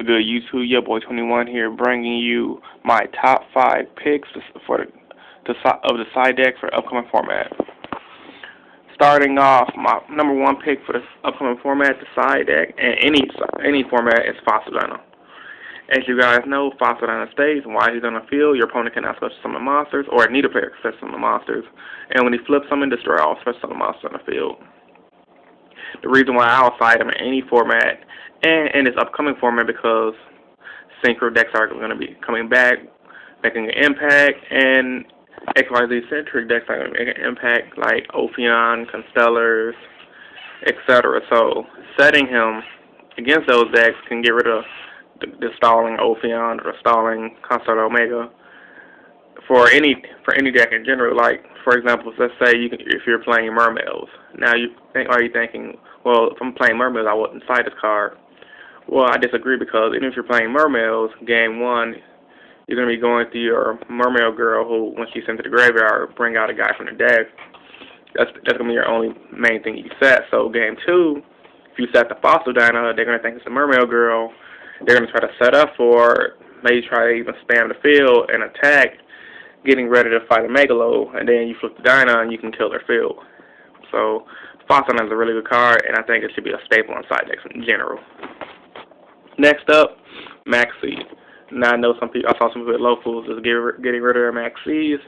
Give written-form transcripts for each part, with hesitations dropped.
good YouTube? Your boy 21 here, bringing you my top 5 picks for of the side deck for upcoming format. Starting off, my number 1 pick for the upcoming format, the side deck, and any format is Fossil Dino. As you guys know, Fossil Dino stays, and while he's on the field, your opponent cannot special summon monsters, or neither player can special summon monsters. And when he flips summon, destroy all special summon monsters on the field. The reason why I'll side him in any format and in this upcoming format because synchro decks are going to be coming back, making an impact, and XYZ centric decks are going to make an impact like Ophion, Constellars, etc. So setting him against those decks can get rid of the stalling Ophion or the stalling Constellar Omega for any deck in general. Like, for example, let's say if you're playing Mermails. Now are you thinking, well, if I'm playing Mermails, I wouldn't side this card. Well, I disagree, because even if you're playing Mermails, game 1, you're going to be going through your Mermail girl who, when she's sent to the graveyard, bring out a guy from the deck. That's going to be your only main thing you set. So game 2, if you set the Fossil Dino, they're going to think it's the Mermail girl. They're going to try to set up for, maybe try to even spam the field and attack, getting ready to fight a Megalo, and then you flip the Dino and you can kill their field. So Fossil Dino is a really good card, and I think it should be a staple on side decks in general. Next up, Maxi. Now I know I saw some people at locals just getting rid of their Maxis.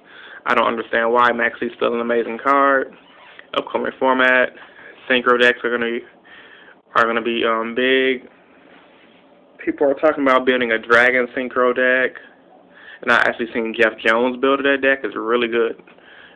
I don't understand why. Maxi is still an amazing card. Upcoming format, synchro decks are gonna be big. People are talking about building a Dragon synchro deck, and I actually seen Jeff Jones build that deck. It's really good.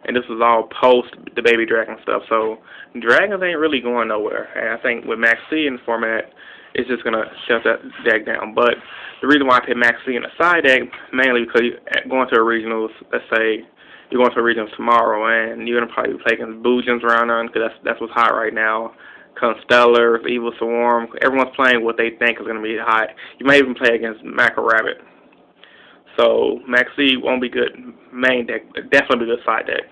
And this was all post the Baby Dragon stuff, so Dragons ain't really going nowhere. And I think with Maxi in the format, it's just going to shut that deck down. But the reason why I picked Maxi in the side deck, mainly because going to a regionals, let's say you're going to a regionals tomorrow, and you're going to probably play against Boojins around on, because that's what's hot right now. Constellars, Evil Swarm, everyone's playing what they think is going to be hot. You may even play against Macro Rabbit. So Maxi won't be good main deck, but definitely be good side deck.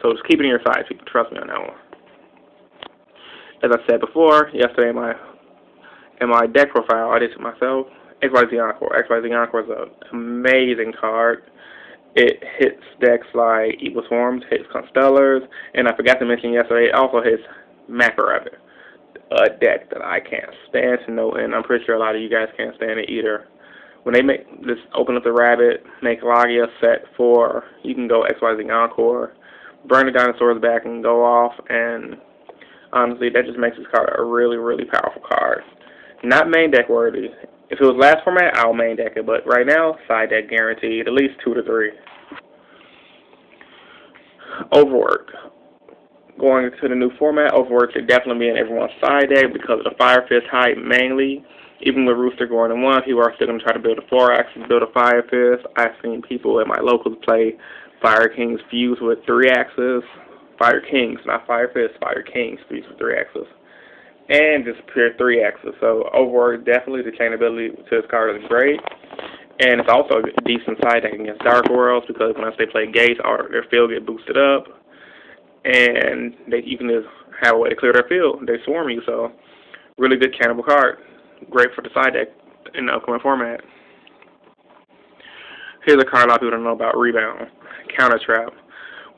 So just keep it in your side, people. Trust me on that one. As I said before, yesterday in my deck profile, I did it myself. XYZ Encore. XYZ Encore is an amazing card. It hits decks like Evil Swarms, hits Constellars, and I forgot to mention yesterday, it also hits Macro Rabbit, a deck that I can't stand to know, and I'm pretty sure a lot of you guys can't stand it either. When they just open up the Rabbit, make Logia set 4, you can go XYZ Encore, burn the dinosaurs back and go off, and honestly, that just makes this card a really, really powerful card. Not main deck worthy. If it was last format, I'll main deck it, but right now, side deck guaranteed, at least 2 to 3. Overworks. Going into the new format, Overworks should definitely be in everyone's side deck because of the Fire Fist hype mainly. Even with Rooster going in 1, people are still going to try to build a 4-axis, build a Fire Fist. I've seen people at my locals play Fire Kings fuse with 3-axis. Fire Kings, not Fire Fist, Fire Kings fuse with 3-axis. And just pure 3-axis. So Overworks, definitely the chainability to this card is great. And it's also a decent side deck against Dark Worlds, because once they play Gates, their field get boosted up. And you can just have a way to clear their field. They swarm you, so really good cannibal card. Great for the side deck in the upcoming format. Here's a card a lot of people don't know about: Rebound. Counter Trap.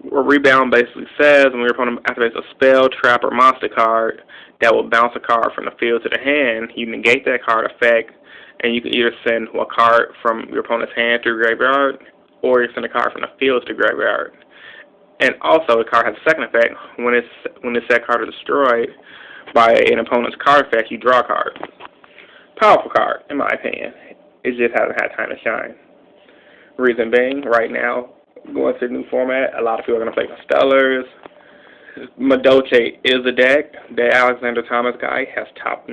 What Rebound basically says, when your opponent activates a spell, trap, or monster card that will bounce a card from the field to the hand, you negate that card effect, and you can either send a card from your opponent's hand to the graveyard, or you send a card from the field to the graveyard. And also, the card has a second effect. When this said card is destroyed by an opponent's card effect, you draw a card. Powerful card, in my opinion. It just hasn't had time to shine. Reason being, right now, going to the new format, a lot of people are going to play Constellars. Madoche is a deck. The Alexander Thomas guy has top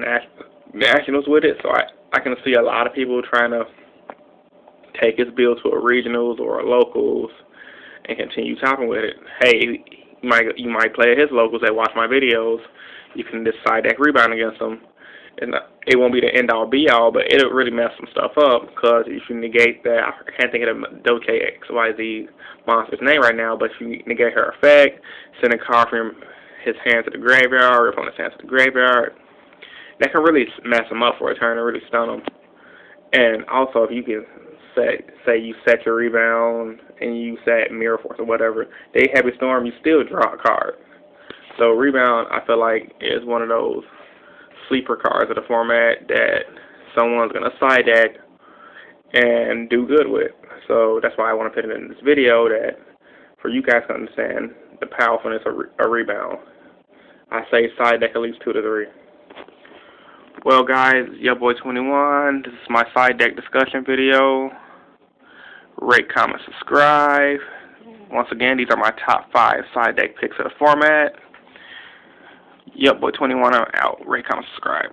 nationals with it, so I can see a lot of people trying to take his build to a regionals or a locals and continue topping with it. Hey, you might play at his locals that watch my videos. You can just side deck Rebound against them. And it won't be the end-all, be-all, but it'll really mess some stuff up, because if you negate that, I can't think of the Doche XYZ monster's name right now, but if you negate her effect, send a card from his hand to the graveyard, or opponent's hand to the graveyard, that can really mess him up for a turn and really stun him. And also, if you can say you set your rebound and you set mirror force or whatever, they heavy storm, you still draw a card. So rebound, I feel like, is one of those sleeper cards of the format that someone's gonna side deck and do good with. So that's why I want to put it in this video, that for you guys to understand the powerfulness of a rebound. I say side deck at least 2 to 3. Well, guys, your boy 21. This is my side deck discussion video. Rate, comment, subscribe. Once again, these are my top 5 side deck picks of the format. Your boy 21. I'm out. Rate, comment, subscribe.